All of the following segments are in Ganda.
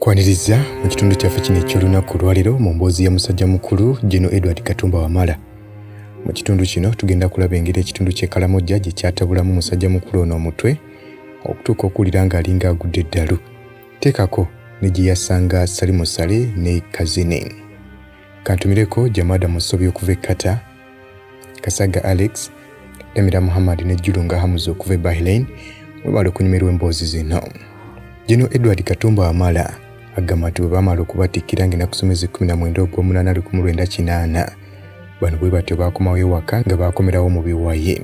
Tukwaniriza mu kitundu kyaffe kino eky'olunaku lwaliro mu mboozi ya musajja mukulu Gen. Edward Katuma Wamala. Mu kitundu kino tugenda kulaba engeri ekitundu ky'e Karamoja gye kyatabulamu musajja mukulu ono omutwe okutuuka okuwulira ng'alinga agudde eddalu. Teekako ne jeyasanga Salim Saleh ne Kazini. Kantumireko Jamada Musobi okuva e Kata, Kasaga Alex, Emira Muhammad ne Julunga Hamuzo okuva e Bahrain webale okunyumirwa emboozi zino. Gen. Edward Katuma Wamala agamba nti bwe baamala okubatikkira ng'ennaku ssomezi 19 Ogw'omunaana bano bwe batyo baakomawo ewaka nga baakomerawo mu biwayi.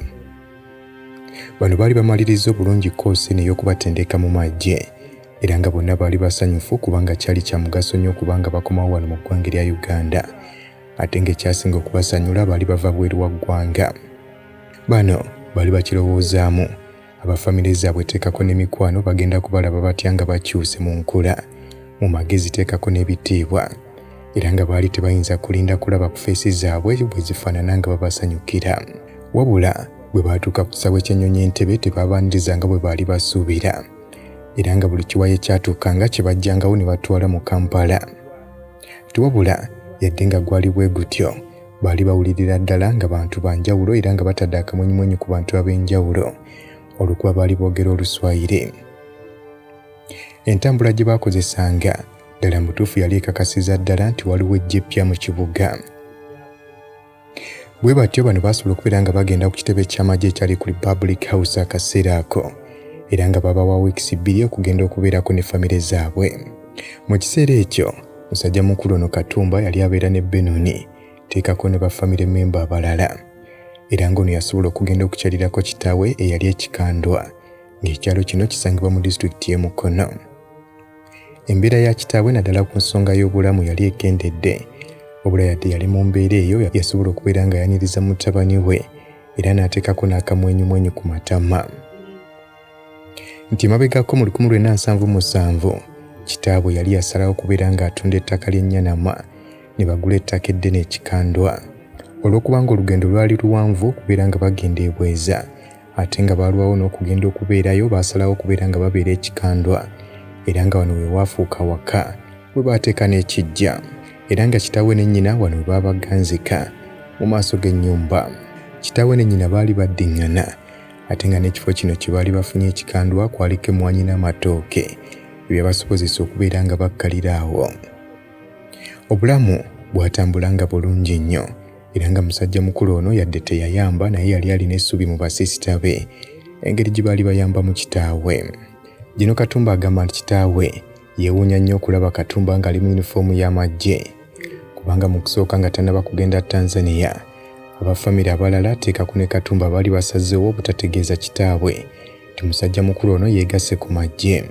Bano baali bamaliriza obulungi koosi n'ey'okubatendeka mu magye era nga bonna baali basanyufu kubanga kyali kya mugaso nnyo kubanga bakomawo wano mu ggwanga erya Uganda ate ng'ekyasinga okubasanyula baali bava bweru wa ggwanga. Bano baali bakirowoozaamu abafamire zaabwe teekako n'emikwano bagenda kubalaba batya nga bakyuse mu nkula mu magezi teekako n'ebitiibwa era nga baali tebayinza kulinda kulaba ku feesi zaabwe bwe zifaanana nga babasanyukira. Wabula bwe baatuuka ku kisaawe ky'ennyonyi Entebbe tebaabaaniriza nga bwe baali basuubira era nga buli kiwayi ekyatuukanga kye bajjangawo ne batwala mu Kampala. Tiwabula yadde nga gwali bwe gutyo baali bawulirira ddala nga bantu banjawulo era nga batadde akamwenyumwenyu ku bantu ab'enjawulo olw'okuba baali boogera Oluswayiri. Entambula gye baakozesanga ddala mu butuufu yali ekakasiza ddala nti waliwo eggye eppya mu kibuga. Bwe batyo bano baasobola okubeera nga bagenda ku kitebe ky'amagye ekyali ku Republic House akaseera ako era nga babawa wiikisi 2 okugenda okubeerako ne famire zaabwe. Mu kiseera ekyo musajja mukulu ono Katumba yali abeera ne Benoni teekako ne bafamire memba abalala era ng'ono yasobola okugenda okukyalirako kitaawe eyali ekikandwa ng'ekyalo kino kisangibwa mu disitulikiti y'e Mukono. Embeera ya kitaawe naddala ku nsonga y'obulamu yali ekendedde wabula yadde yali mu mbeera eyo yasobola okubeera nga yaniriza mutabani we era n'ateekako n'akamwenyumwenyu ku matama. Nti mabegako mu 1977 kitaabwe yali yasalawo okubeera ng'atunda ettaka ly'ennyanama ne bagula ettaka eddene ekikandwa olw'okubanga olugendo lwali luwanvu okubeera nga bagenda ebweza ate nga baalwawo n'okugenda okubeerayo baasalawo okubeera nga babeera ekikandwa era nga wano we waafuuka waka bwe baateeka n'ekijja era nga kitaawe ne nnyina wano we baabaganzika mu maaso g'ennyumba. Kitaawe ne nnyina baali baddiŋŋana ate nga n'ekifo kino kye baali bafunye ekikandwa kwaliko emmwanyi n'amatooke ebyabasobozesa okubeera nga bakkalira awo. Obulamu bwatambulanga bulungi nnyo era nga musajja mukulu ono yadde teyayamba naye yali alina essuubi mu basiisita be engeri gye baali bayambamu kitaawe. Gen. Katumba agamba nti kitaawe yeewuunya nnyo okulaba Katumba ng'ali mu yunifoomu y'amagye kubanga mu kusooka nga tannaba kugenda Tanzania abafamire abalala teekako ne Katumba baali basazeewo obutategeeza kitaawe nti musajja mukulu ono yeegasse ku magye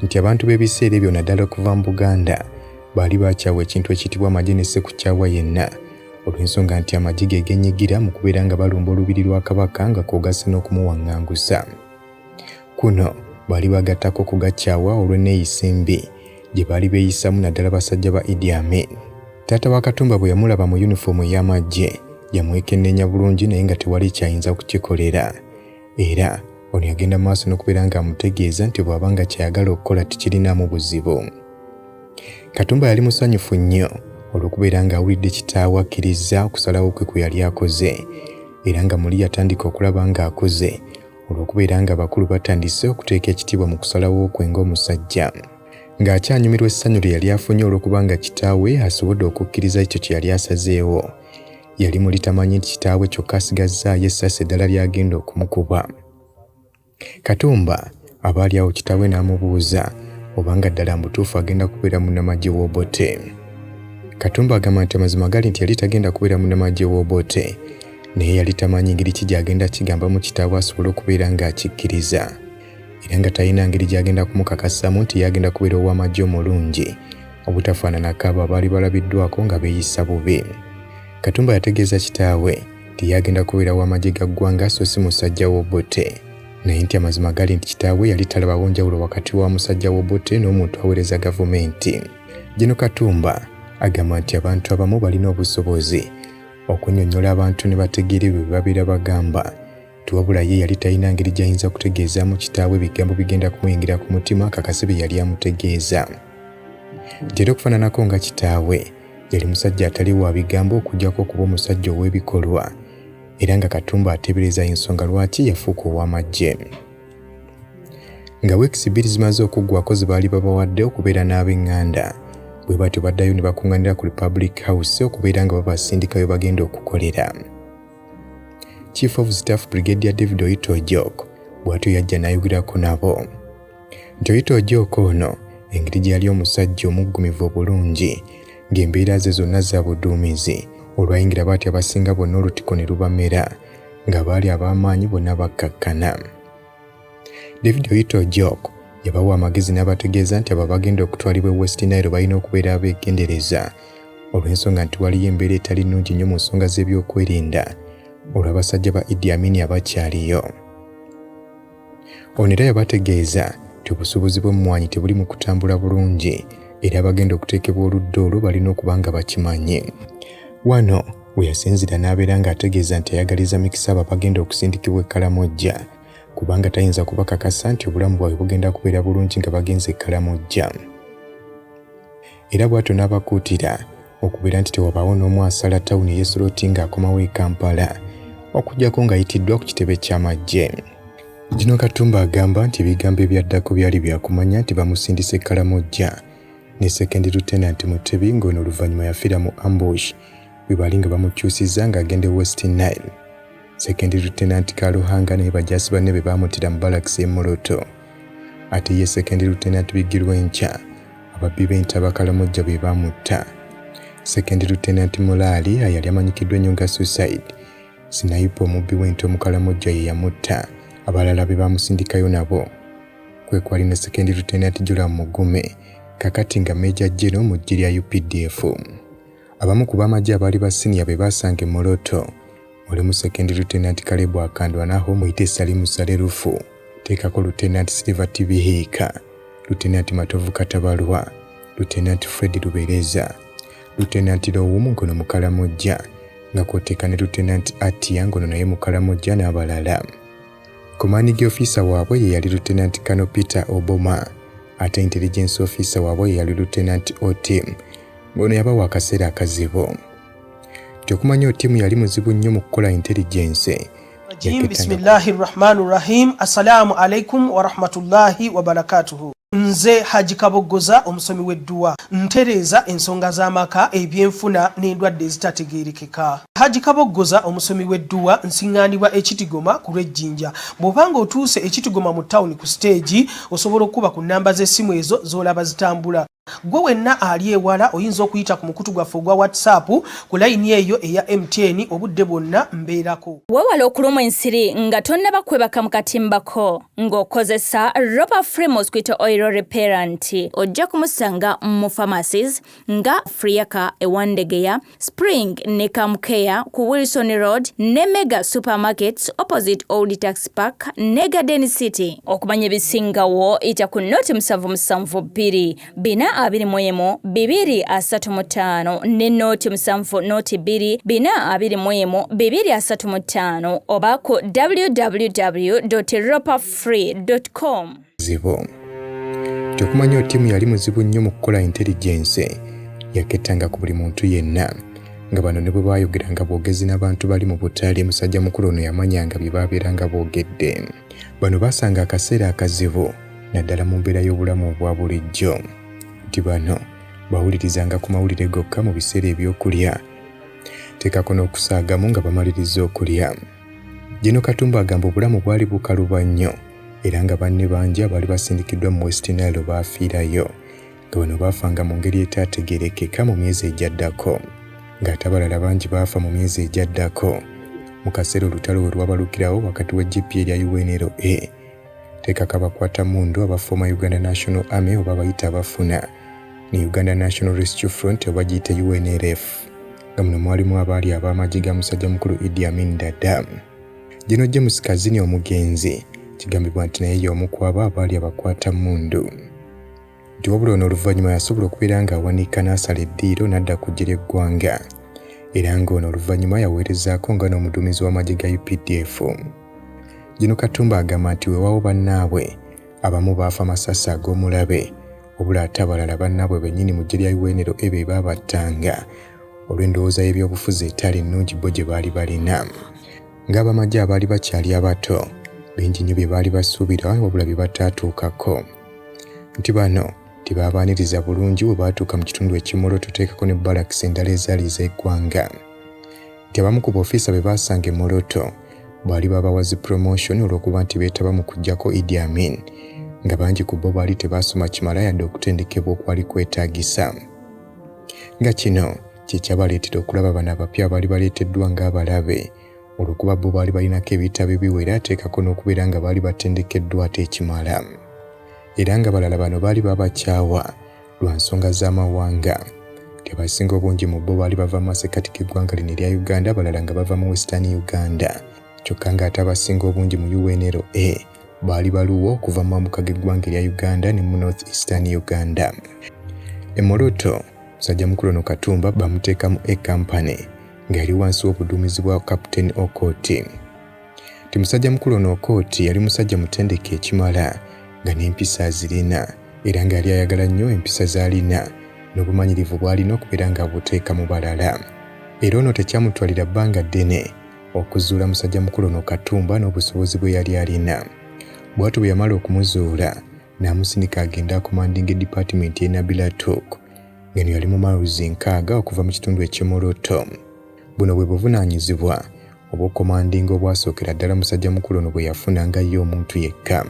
nti abantu b'ebiseera ebyo naddala okuva mu Buganda baali bakyawa ekintu ekiyitibwa amagye ne ssekukyawa yenna olw'ensonga nti amagye ge gennyigira mu kubeera nga balumba olubiri lwa Kabaka nga kwogasa n'okumuwaŋŋangusa. Kuno baali bagattako kugakyawa olw'enneeyisa embi gye baali beeyisamu naddala basajja ba Idi Amin. Taata wa Katumba bwe yamulaba mu yunifoomu y'amagye yamwekenneenya bulungi naye nga tewali kyayinza kukikolera era ono yagenda mu maaso n'okubeera ng'amutegeeza nti bw'abanga kyayagala okukola tikirinaamu buzibu. Katumba yali musanyufu nnyo olw'okubeera ng'awulidde kitaawe akkiriza okusalawo kwe kwe yali akoze era nga muli yatandika okulaba ng'akoze olw'okubeera nga abakulu batandise okuteeka ekitiibwa mu kusalawo kwe ng'omusajja. Ng'akyanyumirwa essanyu lye yali afunye olw'okubanga kitaawe asobodde okukkiriza ekyo kye yali asazeewo. Yali muli tamanyi nti kitaawe kyokka asigazzaayo essasi eddala ly'agenda okumukuba. Katumba abaali awo kitaawe n'amubuuza obanga ddala mu butuufu agenda kubeera munnamagye w'Obote. Katumba agamba nti amazima gali nti yali tagenda kubeera munnamagye w'Obote naye yali tamanyi ngeri ki gy'agenda kigambamu kitaawe asobole okubeera ng'akikkiriza era nga talina ngeri gy'agenda kumukakasamu nti yagenda kubeera ow'amagye omulungi obutafaananako abo abaali balabiddwako nga beeyisa bubi. Katumba yategeeza kitaawe nti yagenda kubeera ow'amagye ga ggwanga so si musajja w'Obote naye nti amazima gali nti kitaawe yali talabawo njawulo wakati wa musajja w'Obote n'omuntu aweereza gavumenti. Gen. Katumba agamba nti abantu abamu balina obusobozi okunnyonnyola abantu ne bategeera ebyo bye babeera bagamba tuwabula ye yali talina ngeri gy'ayinza kutegeezaamu kitaawe bigambo bigenda kumuyingira ku mutima kakase bye yali amutegeeza. nti era okufaananako nga kitaawe yali musajja atali wa bigambo okuggyako okuba omusajja ow'ebikolwa era nga Katumba ateebereza ensonga lwaki yafuuka ow'amagye. Nga weeks 2 zimaze okuggwako ze baali babawadde okubeera n'ab'eŋŋanda bwe batyo baddayo ne bakuŋŋaanira ku Republic House okubeera nga babasindika we bagenda okukolera. Chief of Staff Brigadier David Oyito Ojok bw'atyo yajja n'ayogerako nabo nti Oyito Ojok ono engeri gye yali omusajja omuggumivu obulungi ng'embeera ze zonna za buduumizi olwayingira baati abasinga bonna olutiko ne lubamera nga baali ab'amaanyi bonna bakkakkana. David Oyito Ojok yabawa amagezi n'abategeeza nti abo bagenda okutwalibwa e West Nile balina okubeera abeegendereza olw'ensonga nti waliyo embeera etali nnungi nnyo mu nsonga z'ebyokwerinda olw'abasajja ba Idi Amin abakyaliyo. Ono era yabategeeza nti obusuubuzi bw'emmwanyi tebuli mu kutambula bulungi era abagenda okuteekebwa oludda olwo balina okuba nga bakimanyi. Wano we yasinzira n'abeera ng'ategeeza nti ayagaliza mikisa abo abagenda okusindikibwa e Karamoja kubanga tayinza kubakakasa nti obulamu bwabwe bugenda kubeera bulungi nga bagenze e Karamoja. Era bw'atyo n'abakuutira okubeera nti tewabaawo n'omu asala tawuni ey'Essoloti ng'akomawo e Kampala okuggyako ng'ayitiddwa ku kitebe ky'amagye. Gino Katumba agamba nti ebigambo ebyaddako byali byakumanya nti bamusindise e Karamoja ne Second Lieutenant Mutebi ng'ono oluvannyuma yafiira mu ambush bwe bali nga bamukyusizza ng'agenda e West Nile. Second Lieutenant Kaluhanga ne bajaasi banne be baamutira mu Barracks e Moroto. Ate ye Second Lieutenant Bigirwencha ababbi b'entaba Karamoja be baamutta. Second Lieutenant Mulali yali amanyikiddwa ennyo nga Suicide. Sniper omubbi w'ente mu Karamoja ye yamutta. Abalala be bamusindikayo nabo kwe kwali ne Second Lieutenant Joram Mugume kakati nga Major General mu ggye lya UPDF. Abamu ku b'amagye abaali ba senior be baasanga e Moroto mulimu Second Lieutenant Kalebu Akandwa naho muyite Salim Saleh Rufu, teekako Lieutenant Silver Tibihika, Lieutenant Matovu Katabalwa, Lieutenant Fred Lubereza, Lieutenant Lowumu ngono mu Karamoja nga kwoteeka ne Lieutenant Atia ngono naye mu Karamoja n'abalala. Commanding officer waabwe ye yali Lieutenant Colonel Peter Oboma ate intelligence officer waabwe ye yali Lieutenant Otim ngono yabawa akaseera akazibu. Okumanya otimu yali muzibu nnyo mu kukola intelligence. Bismillahirrahmanirrahim. Assalamu alaikum wa rahmatullahi wa barakatuhu. Nze Haji Kaboggoza omusomi w'edduwa ntereeza ensonga z'amaka ebyenfuna n'endwadde ezitategeerekeka. Haji Kaboggoza omusomi w'edduwa nsiŋŋaanibwa Ekitigoma ku lw'Ejjinja. Bw'obanga otuuse Ekitigoma mu ttawuni ku siteegi osobola okuba ku nnamba z'essimu ezo z'olaba zitambula. Gwe wenna ali ewala oyinza okuyita ku mukutu gwaffe ogwa WhatsApp ku layini eyo eya MTN obudde bwonna mbeerako. Weewala okulumwa ensiri nga tonnaba kwebaka mu katimbako ng'okozesa Ropa Free Mosquito Oil Repellent. Ojja kumusanga mu pharmacies nga Friaka ewandegeya, Spring ne Kamkeya ku Wilson Road ne Mega Supermarkets opposite Old Tax Park ne Garden City. Okumanya ebisingawo ita ku noti 772 bina 21 235 ne noti 7 noti 2 bina 21 235 oba ku www.ropafree.com. Zibo. Okumanya otimu yali muzibu nnyo mu kukola intelligence yaketanga ku buli muntu yenna nga bano ne bwe baayogeranga boogezi n'abantu bali mu butaali musajja mukulu ono yamanyanga bye baabeeranga boogedde. Bano baasanga akaseera akazibu naddala mu mbeera y'obulamu obwa bulijjo. Nti bano bawulirizanga ku mawulire gokka mu biseera ebyokulya teekako n'okusaagamu nga bamaliriza okulya. Gino Katumba agamba obulamu bwali bukaluba nnyo era nga banne bangi abaali basindikiddwa mu West Nile baafiirayo nga bano baafanga mu ngeri etaategeerekeka mu myezi egyaddako ng'ate abalala bangi baafa mu myezi egyaddako mu kaseera olutalo we lwabalukirawo wakati wa GP erya UNLA teekako abakwata mundu aba former Uganda National Army oba bayita abafuna ne Uganda National Rescue Front oba giyite UNLF nga muno mwalimu abaali ab'amagye ga musajja mukulu Idi Amin Dada. Gino James Kazini omugenzi kigambibwa nti naye y'omu ku abo abaali abakwata mundu. Nti wabula ono oluvannyuma yasobola okubeera ng'awanika n'asala eddiiro n'adda ku ggye ly'eggwanga era ng'ono oluvannyuma yaweerezaako nga n'omuduumizi w'amagye ga UPDF. Gino Katumba agamba nti weewaawo bannaabwe abamu baafa amasasi ag'omulabe wabula ate abalala bannaabwe bennyini mu ggye lya UNL be baabattanga olw'endowooza y'ebyobufuzi etali nnungi bo gye baali balina. Ng'abamagye abaali bakyali abato bingi nnyo bye baali basuubira wabula bye bataatuukako. Nti bano tebaabaaniriza bulungi bwe baatuuka mu kitundu ekimolo tuteekako ne balakisi endala ezaali ez'eggwanga. Nti abamu ku b'ofiisa be baasanga e Moroto baali babawazi promotion olw'okuba nti beetaba mu kuggyako Idi Amin, nga bangi ku bo baali tebaasoma kimala yadde okutendekebwa okwali kwetaagisa. Nga kino kye kyabaleetera okulaba bano abapya baali baleeteddwa ng'abalabe olw'okuba bo baali balinako ebitabo ebiwera ateekako n'okubeera nga baali batendekeddwa ate ekimala. Era nga balala bano baali babakyawa lwa nsonga z'amawanga. Abasinga obungi mu bo baali bava mu masekati g'eggwanga lino erya Uganda, abalala nga bava mu Western Uganda. Kyokka ng'ate abasinga obungi mu UNL baali baluwo okuva mu mambuka g'eggwanga erya Uganda ne mu North Eastern Uganda. E Moroto, musajja mukulu ono Katumba bamuteeka mu company nga yali wansi w'obuduumizi bwa Captain Okoti. Ti musajja mukulu ono Okoti yali musajja mutendeke ekimala nga n'empisa azirina, era nga yali ayagala nnyo empisa z'alina n'obumanyirivu bw'alina okubeera nga abuteeka mu balala. Era ono tekyamutwalira bbanga ddene okuzuula musajja mukulu ono Katumba n'obusobozi bwe yali alina. Bw'atyo bwe yamala okumuzuula n'amusindika agenda akomandinga edipaatimenti y'e Nabila Tok, ng'eno yali mu maluzi 6 okuva mu kitundu eky'Emoroto. Buno bwe buvunaanyizibwa obw'okomandinga obwasookera ddala musajja mukulu ono bwe yafunanga ye omuntu yekka.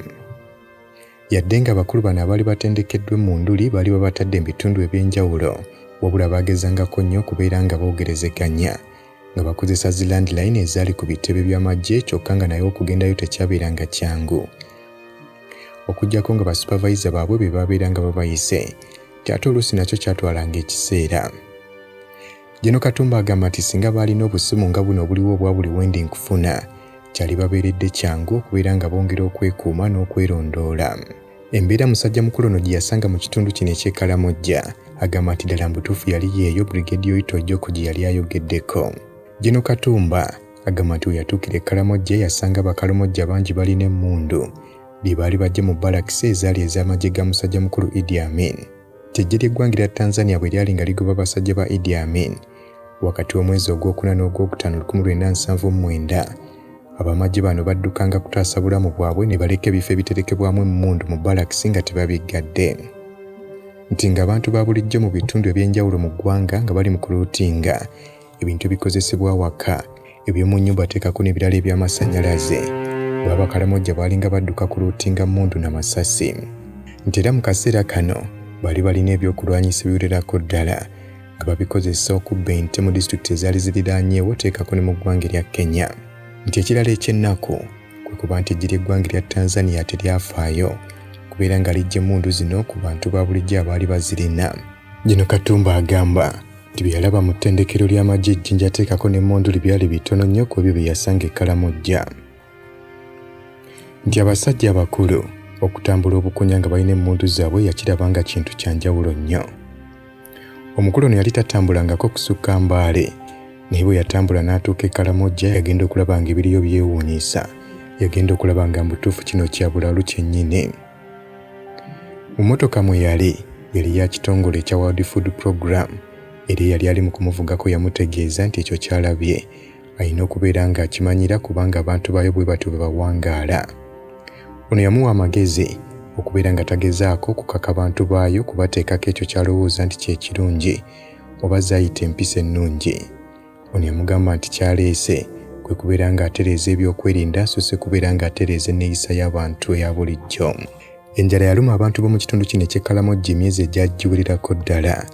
Yadde nga abakulu bano abaali batendekeddwa mu nduli baali babatadde mu bitundu eby'enjawulo, wabula baagezangako nnyo okubeera nga boogerezeganya nga bakozesa zi landline ezaali ku bitebe by'amagye, kyokka nga naye okugendayo tekyabeeranga kyangu. Okuggyako nga basupervisa baabwe be baabeeranga babayise, ate oluusi nakyo kyatwalanga ekiseera. Jeno Katumba agamba nti singa baalina obusimu nga buno obuliwo obwa buli wendi nkufuna, kyali babeeredde kyangu okubeera nga bongera okwekuuma n'okwerondoola. Embeera musajja mukulu ono gye yasanga mu kitundu kino eky'e Karamoja agamba nti ddala mbutuufu yali yeeyo Brigadier Oyitojjoko gye yali ayogeddeko. Jeno Katumba agamba nti we yatuukira e Karamoja yasanga Bakaramoja bangi balina emmundu bye baali bajje mu balakisi ezaali ez'amagye ga musajja mukulu Idi Amin. Eggye ly'eggwanga lya Tanzania bwe lyali nga ligoba basajja ba Idi Amin wakati w'omwezi ogwokuna n'ogwokutaano 1979, abamagye bano baddukanga kutaasa bulamu bwabwe ne baleka ebifo ebiterekebwamu emmundu mu balakisi nga tebabiggadde. Nti ng'abantu ba bulijjo mu bitundu eby'enjawulo mu ggwanga nga bali mu kuluutinga ebintu ebikozesebwa waka eby'omu nnyumba ateekako n'ebirala eby'amasannyalaze, Bakaramoja baalinga badduka kuluutinga mmundu n'amasasi. Nti era mu kaseera kano baali balina ebyokulwanyisa ebiwererako ddala nga babikozesa okubba ente mu disitulikiti ezaali ziriraanyeewo teekako ne mu ggwanga erya Kenya. Nti ekirala eky'ennaku kwe kuba nti eggye ly'eggwanga erya Tanzania teryafaayo kubeera nga lijja emmundu zino ku bantu ba bulijjo abaali bazirina. Jeno Katumba agamba nti bye yalaba mu ttendekero ly'amagye ejjinja ateekako n'emmonduli byali bitono nnyo ku ebyo bye yasanga e Karamoja. Nti abasajja abakulu okutambula obukunya nga balina emmundu zaabwe yakirabanga kintu kya njawulo nnyo. Omukulu ono yali tatambulangako kusukka Mbaale, naye bwe yatambula n'atuuka e Karamoja yagenda okulaba nga ebiriyo byewuunyisa, yagenda okulaba nga mbutuufu kino kya bulalu kyennyini. Mu mmotoka mwe yali ya kitongole ekya World Food Program, era yali ali mu kumuvugako yamutegeeza nti ekyo kyalabye alina okubeera nga akimanyira kubanga abantu baayo bwe batyo bwe bawangaala. Ono yamuwa amagezi okubeera nga tagezaako kukaka abantu baayo kubateekako ekyo kyalowooza nti kye kirungi oba zaayita empisa ennungi. Ono yamugamba nti kyaleese kwe kubeera nga atereeza ebyokwerinda so si kubeera nga atereeza enneeyisa y'abantu eya bulijjo. Enjala yaluma abantu b'omu kitundu kino eky'e Karamoja emyezi egyagiwererako ddala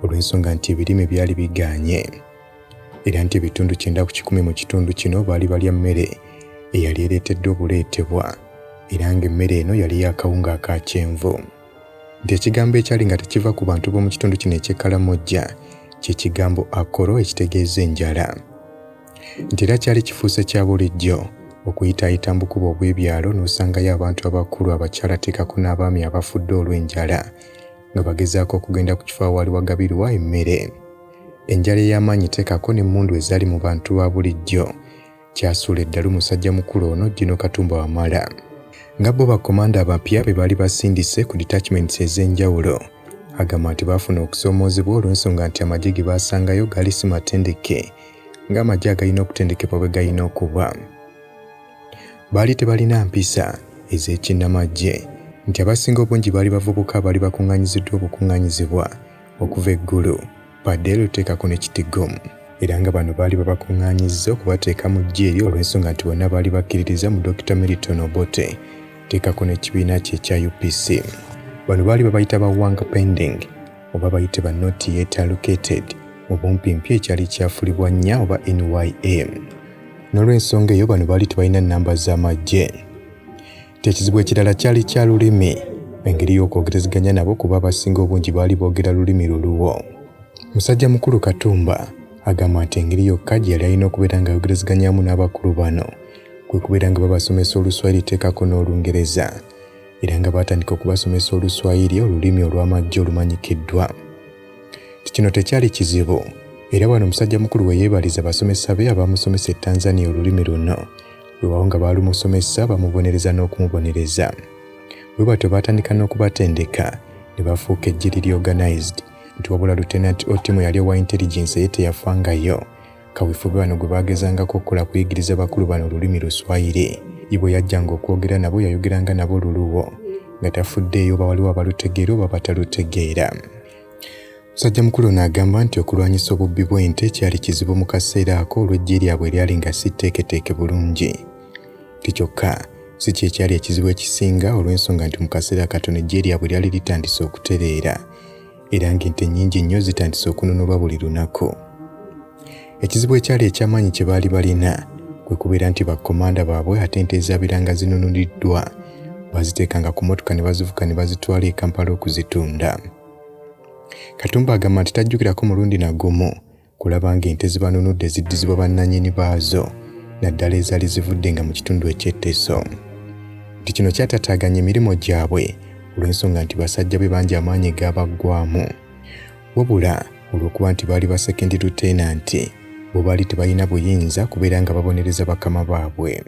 olw'ensonga nti ebirime byali bigaanye. Era nti ebitundu 9 ku 10 mu kitundu kino baali balya mmere eyali ereeteddwa obuleetebwa, era ng'emmere eno yali y'akawunga aka kyenvu. Nti ekigambo ekyali nga tekiva ku bantu b'omu kitundu kino eky'e Karamoja kye kigambo akoro ekitegeeza enjala. Nti era kyali kifuuse kya bulijjo okuyitaayita mu bukubo obw'ebyalo n'osangayo abantu abakulu abakyala teekako n'abaami abafudde olw'enjala nga bagezaako okugenda ku kifo awaali wagabirwa emmere. Enjala ey'amaanyi teekako n'emmundu ezaali mu bantu ba bulijjo kyasuula eddalu musajja mukulu ono Jeno Katuma Wamala. Nga bo bakomanda abapya be baali basindise ku detachments ez'enjawulo agamba nti baafuna okusoomoozebwa olw'ensonga nti amagye ge baasangayo gaali si matendeke ng'amagye agalina okutendekebwa bwe galina okuba. Baali tebalina mpisa ez'ekinnamagye nti abasinga obungi baali bavubuka baali bakuŋŋaanyiziddwa obukuŋŋaanyizibwa okuva eggulu padde luteekako n'ekitigo era nga bano baali babakuŋŋaanyizza okubateeka mu ggye eri olw'ensonga nti bonna baali bakkiririza mu Dr. Milton Obote teekako n'ekibiina kye ekya UPC. Bano baali babayita bawanga pending oba bayite ba not yet allocated mu bumpimpi ekyali kyafulibwa nnya oba NYM. N'olw'ensonga eyo bano baali tebalina nnamba z'amagye. Ekizibu ekirala kyali kya lulimi, engeri y'okwogerezeganya nabo kuba abasinga obungi baali boogera lulimi luluwo. Musajja mukulu Katumba agamba nti engeri yokka gye yali alina okubeera ng'ayogerezeganyaamu n'abakulu bano kwe kubeera nga babasomesa Oluswayiri teekako n'Olungereza era nga baatandika okubasomesa Oluswayiri olulimi olw'amagye olumanyikiddwa. Kino tekyali kizibu era wano omusajja mukulu we yeebaliza abasomesa be abamusomesa e Tanzania olulimi luno weewawo nga baalumusomesa bamubonereza n'okumubonereza. Bwe batyo baatandika n'okubatendeka ne bafuuka eggye liri organized nti wabula Lieutenant Otimu yali owa intelligence ye teyafangayo kaweefube bano gwe baagezangako okukola kuyigiriza bakulu bano olulimi Luswayiri. Ye bwe yajjanga okwogera nabo yayogeranga nabo luluwo nga tafuddeeyo oba waliwo abalutegeera oba batalutegeera. Musajja mukulu n'agamba nti okulwanyisa obubbi bw'ente kyali kizibu mu kaseera ako olw'eggye lyabwe lyali nga si tteeketeeke bulungi. Kyokka si kye kyali ekizibu ekisinga olw'ensonga nti mu kaseera katono eggye lyabwe lyali litandise okutereera era ng'ente nnyingi nnyo zitandise okununulwa buli lunaku. Ekizibu ekyali eky'amaanyi kye baali balina kwe kubeera nti bakkomanda baabwe ate ente ezaabiranga zinunuliddwa baziteekanga ku mmotoka ne bazivuga ne bazitwala e Kampala okuzitunda. Katumba agamba nti tajjukirako mulundi na gumu kulaba ng'ente zibanunudde ziddizibwa bannannyini baazo naddala ezaali zivudde nga mu kitundu eky'Etteso. Nti kino kyatataaganya emirimu gyabwe olw'ensonga nti basajja be bangi amaanyi gaabaggwaamu wabula olw'okuba nti baali ba second lieutenant bo baali tebalina buyinza kubeera nga babonereza bakama baabwe.